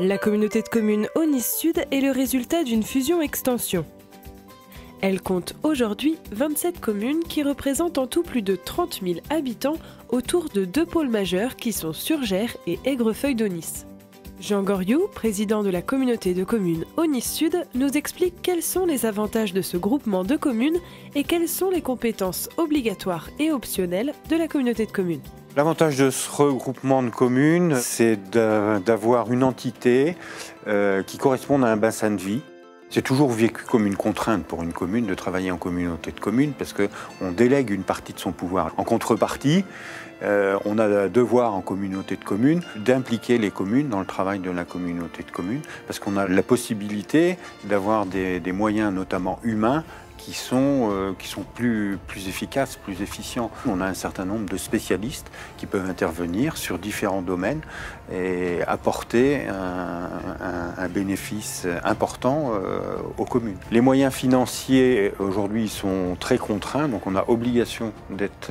La communauté de communes Aunis Sud est le résultat d'une fusion-extension. Elle compte aujourd'hui 27 communes qui représentent en tout plus de 30 000 habitants autour de deux pôles majeurs qui sont Surgères et Aigrefeuille-d'Aunis. Jean Goriou, président de la communauté de communes Aunis Sud, nous explique quels sont les avantages de ce groupement de communes et quelles sont les compétences obligatoires et optionnelles de la communauté de communes. L'avantage de ce regroupement de communes, c'est d'avoir une entité qui corresponde à un bassin de vie. C'est toujours vécu comme une contrainte pour une commune de travailler en communauté de communes parce qu'on délègue une partie de son pouvoir. En contrepartie, on a le devoir en communauté de communes d'impliquer les communes dans le travail de la communauté de communes parce qu'on a la possibilité d'avoir des moyens, notamment humains, qui sont plus efficaces, plus efficients. On a un certain nombre de spécialistes qui peuvent intervenir sur différents domaines et apporter un bénéfice important aux communes. Les moyens financiers aujourd'hui sont très contraints, donc on a obligation d'être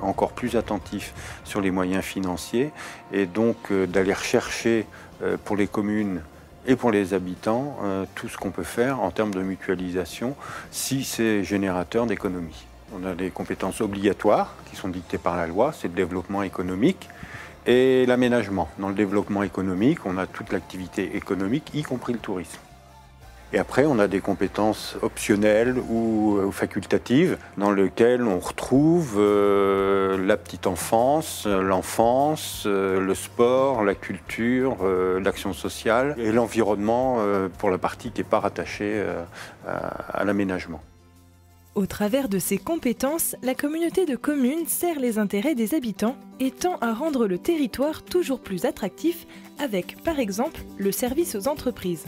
encore plus attentif sur les moyens financiers et donc d'aller rechercher pour les communes et pour les habitants, tout ce qu'on peut faire en termes de mutualisation si c'est générateur d'économie. On a des compétences obligatoires qui sont dictées par la loi, c'est le développement économique et l'aménagement. Dans le développement économique, on a toute l'activité économique, y compris le tourisme. Et après, on a des compétences optionnelles ou facultatives dans lesquelles on retrouve la petite enfance, l'enfance, le sport, la culture, l'action sociale et l'environnement pour la partie qui n'est pas rattachée à l'aménagement. Au travers de ces compétences, la communauté de communes sert les intérêts des habitants et tend à rendre le territoire toujours plus attractif avec, par exemple, le service aux entreprises.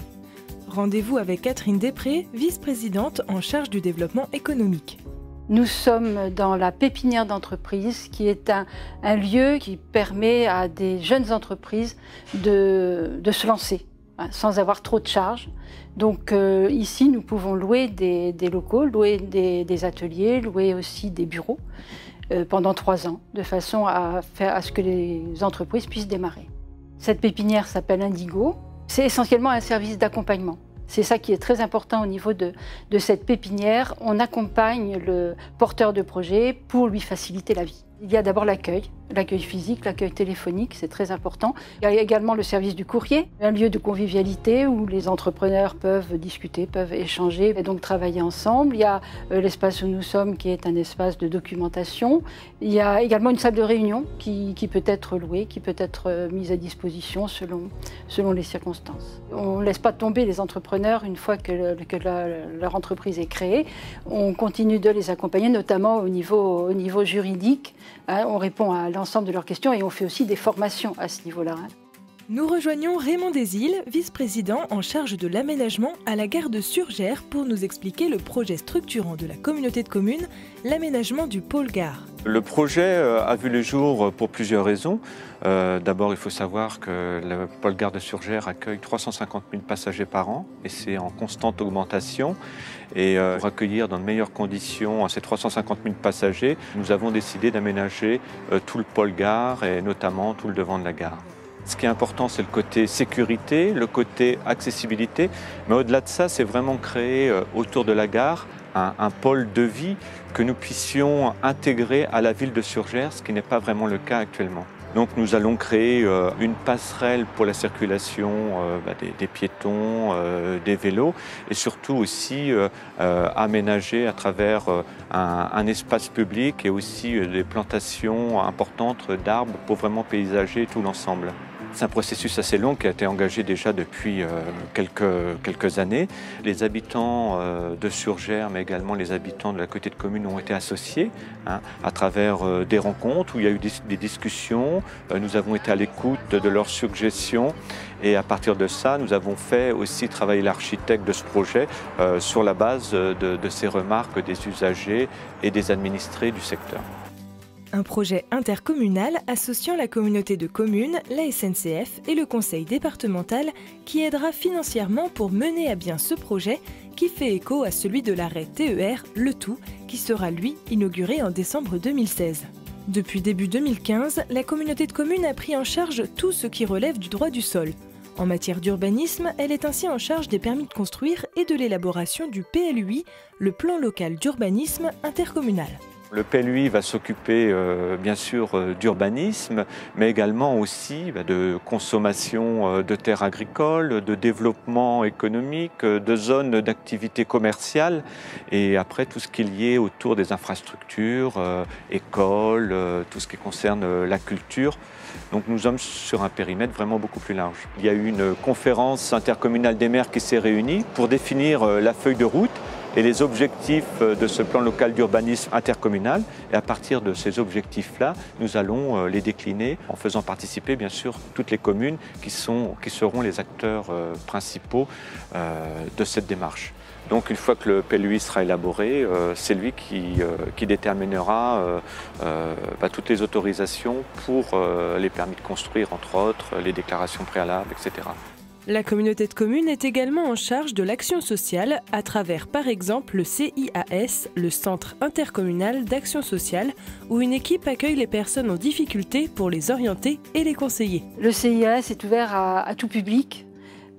Rendez-vous avec Catherine Després, vice-présidente en charge du développement économique. Nous sommes dans la pépinière d'entreprise, qui est un lieu qui permet à des jeunes entreprises de se lancer sans avoir trop de charges. Donc ici, nous pouvons louer des locaux, louer des ateliers, louer aussi des bureaux pendant 3 ans, de façon à ce que les entreprises puissent démarrer. Cette pépinière s'appelle Indigo. C'est essentiellement un service d'accompagnement. C'est ça qui est très important au niveau de cette pépinière. On accompagne le porteur de projet pour lui faciliter la vie. Il y a d'abord l'accueil physique, l'accueil téléphonique, c'est très important. Il y a également le service du courrier, un lieu de convivialité où les entrepreneurs peuvent discuter, peuvent échanger et donc travailler ensemble. Il y a l'espace où nous sommes qui est un espace de documentation. Il y a également une salle de réunion qui peut être louée, qui peut être mise à disposition selon les circonstances. On ne laisse pas tomber les entrepreneurs une fois que leur entreprise est créée. On continue de les accompagner, notamment au niveau juridique. On répond à l'ensemble de leurs questions et on fait aussi des formations à ce niveau-là. Nous rejoignons Raymond Desilles, vice-président en charge de l'aménagement à la gare de Surgères pour nous expliquer le projet structurant de la communauté de communes, l'aménagement du pôle gare. Le projet a vu le jour pour plusieurs raisons. D'abord, il faut savoir que le pôle gare de Surgères accueille 350 000 passagers par an et c'est en constante augmentation. Et pour accueillir dans de meilleures conditions ces 350 000 passagers, nous avons décidé d'aménager tout le pôle gare et notamment tout le devant de la gare. Ce qui est important, c'est le côté sécurité, le côté accessibilité, mais au-delà de ça, c'est vraiment créer autour de la gare un pôle de vie que nous puissions intégrer à la ville de Surgères, ce qui n'est pas vraiment le cas actuellement. Donc nous allons créer une passerelle pour la circulation des piétons, des vélos et surtout aussi aménager à travers un espace public et aussi des plantations importantes d'arbres pour vraiment paysager tout l'ensemble. C'est un processus assez long qui a été engagé déjà depuis quelques années. Les habitants de Surgères, mais également les habitants de la communauté de communes ont été associés à travers des rencontres où il y a eu des discussions. Nous avons été à l'écoute de leurs suggestions et à partir de ça, nous avons fait aussi travailler l'architecte de ce projet sur la base de ces remarques des usagers et des administrés du secteur. Un projet intercommunal associant la communauté de communes, la SNCF et le conseil départemental qui aidera financièrement pour mener à bien ce projet qui fait écho à celui de l'arrêt TER Le Tout qui sera lui inauguré en décembre 2016. Depuis début 2015, la communauté de communes a pris en charge tout ce qui relève du droit du sol. En matière d'urbanisme, elle est ainsi en charge des permis de construire et de l'élaboration du PLUI, le plan local d'urbanisme intercommunal. Le PLUI va s'occuper bien sûr d'urbanisme, mais également aussi de consommation de terres agricoles, de développement économique, de zones d'activité commerciale et après tout ce qui est lié autour des infrastructures, écoles, tout ce qui concerne la culture. Donc nous sommes sur un périmètre vraiment beaucoup plus large. Il y a eu une conférence intercommunale des maires qui s'est réunie pour définir la feuille de route et les objectifs de ce plan local d'urbanisme intercommunal. Et à partir de ces objectifs-là, nous allons les décliner en faisant participer bien sûr toutes les communes qui seront les acteurs principaux de cette démarche. Donc une fois que le PLUI sera élaboré, c'est lui qui déterminera toutes les autorisations pour les permis de construire, entre autres, les déclarations préalables, etc. La communauté de communes est également en charge de l'action sociale à travers par exemple le CIAS, le Centre intercommunal d'action sociale, où une équipe accueille les personnes en difficulté pour les orienter et les conseiller. Le CIAS est ouvert à tout public.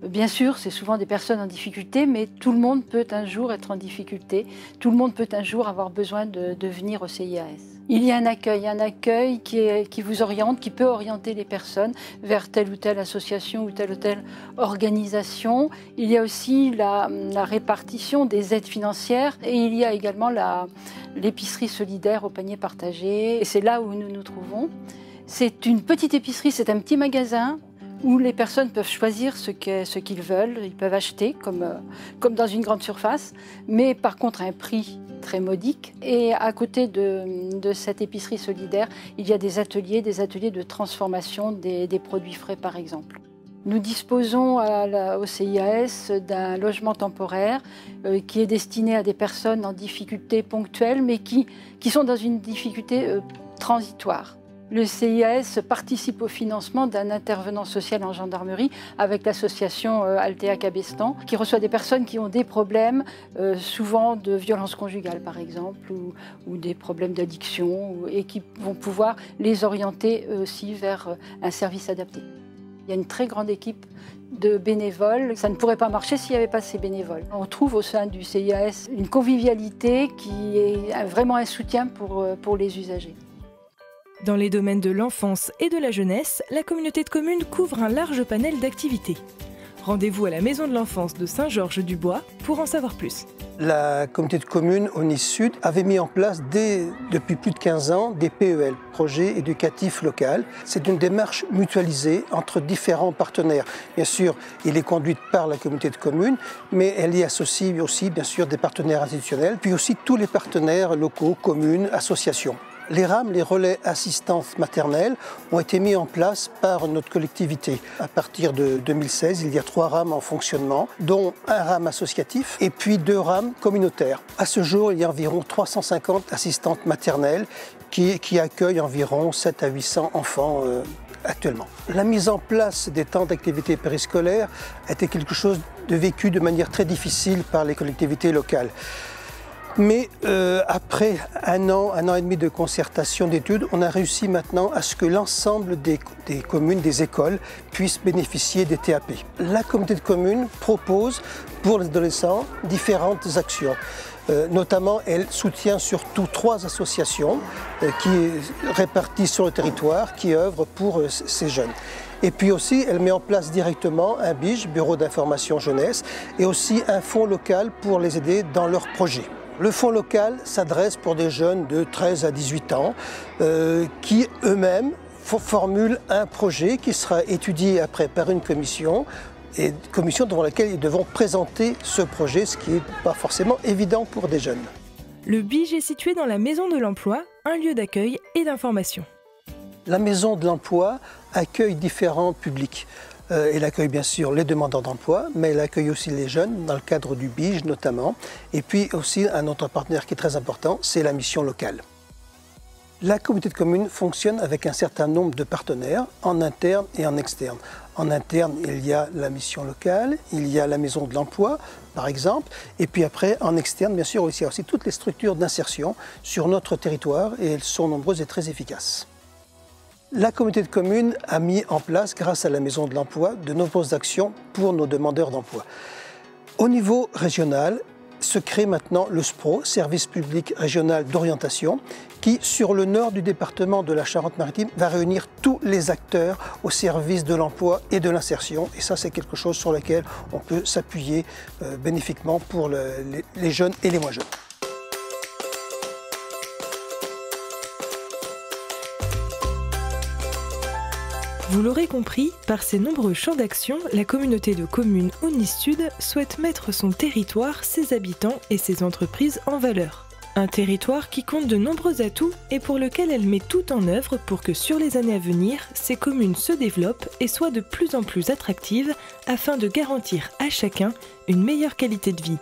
Bien sûr, c'est souvent des personnes en difficulté, mais tout le monde peut un jour être en difficulté. Tout le monde peut un jour avoir besoin de venir au CIAS. Il y a un accueil qui vous oriente, qui peut orienter les personnes vers telle ou telle association ou telle organisation. Il y a aussi la répartition des aides financières et il y a également l'épicerie solidaire au panier partagé. Et c'est là où nous nous trouvons. C'est une petite épicerie, c'est un petit magasin où les personnes peuvent choisir ce qu'ils veulent. Ils peuvent acheter comme dans une grande surface, mais par contre à un prix très modique. Et à côté de cette épicerie solidaire, il y a des ateliers de transformation des produits frais par exemple. Nous disposons au CIAS d'un logement temporaire qui est destiné à des personnes en difficulté ponctuelle, mais qui sont dans une difficulté transitoire. Le CIAS participe au financement d'un intervenant social en gendarmerie avec l'association Altea Cabestan, qui reçoit des personnes qui ont des problèmes, souvent de violence conjugale par exemple, ou des problèmes d'addiction, et qui vont pouvoir les orienter aussi vers un service adapté. Il y a une très grande équipe de bénévoles. Ça ne pourrait pas marcher s'il n'y avait pas ces bénévoles. On trouve au sein du CIAS une convivialité qui est vraiment un soutien pour les usagers. Dans les domaines de l'enfance et de la jeunesse, la communauté de communes couvre un large panel d'activités. Rendez-vous à la Maison de l'Enfance de Saint-Georges-du-Bois pour en savoir plus. La communauté de communes au Nice Sud avait mis en place depuis plus de 15 ans des PEL, projets éducatifs locaux. C'est une démarche mutualisée entre différents partenaires. Bien sûr, il est conduit par la communauté de communes, mais elle y associe aussi bien sûr des partenaires institutionnels, puis aussi tous les partenaires locaux, communes, associations. Les RAM, les relais assistantes maternelles, ont été mis en place par notre collectivité. À partir de 2016, il y a 3 RAM en fonctionnement, dont un RAM associatif et puis 2 RAM communautaires. À ce jour, il y a environ 350 assistantes maternelles qui accueillent environ 700 à 800 enfants actuellement. La mise en place des temps d'activité périscolaire a été quelque chose de vécu de manière très difficile par les collectivités locales. Mais après un an et demi de concertation, d'études, on a réussi maintenant à ce que l'ensemble des communes, des écoles, puissent bénéficier des TAP. La communauté de communes propose pour les adolescents différentes actions. Notamment, elle soutient surtout 3 associations qui réparties sur le territoire, qui œuvrent pour ces jeunes. Et puis aussi, elle met en place directement un BIJ, Bureau d'information jeunesse, et aussi un fonds local pour les aider dans leurs projets. Le fonds local s'adresse pour des jeunes de 13 à 18 ans qui eux-mêmes formulent un projet qui sera étudié après par une commission, et commission devant laquelle ils devront présenter ce projet, ce qui n'est pas forcément évident pour des jeunes. Le BIJ est situé dans la Maison de l'Emploi, un lieu d'accueil et d'information. La Maison de l'Emploi accueille différents publics. Elle accueille bien sûr les demandeurs d'emploi, mais elle accueille aussi les jeunes dans le cadre du BIJ notamment. Et puis aussi un autre partenaire qui est très important, c'est la mission locale. La communauté de communes fonctionne avec un certain nombre de partenaires en interne et en externe. En interne, il y a la mission locale, il y a la Maison de l'Emploi par exemple, et puis après en externe bien sûr il y a aussi toutes les structures d'insertion sur notre territoire et elles sont nombreuses et très efficaces. La communauté de communes a mis en place, grâce à la Maison de l'Emploi, de nombreuses actions pour nos demandeurs d'emploi. Au niveau régional, se crée maintenant le SPRO, Service public régional d'orientation, qui, sur le nord du département de la Charente-Maritime, va réunir tous les acteurs au service de l'emploi et de l'insertion. Et ça, c'est quelque chose sur lequel on peut s'appuyer bénéfiquement pour les jeunes et les moins jeunes. Vous l'aurez compris, par ses nombreux champs d'action, la communauté de communes Aunis Sud souhaite mettre son territoire, ses habitants et ses entreprises en valeur. Un territoire qui compte de nombreux atouts et pour lequel elle met tout en œuvre pour que sur les années à venir, ces communes se développent et soient de plus en plus attractives afin de garantir à chacun une meilleure qualité de vie.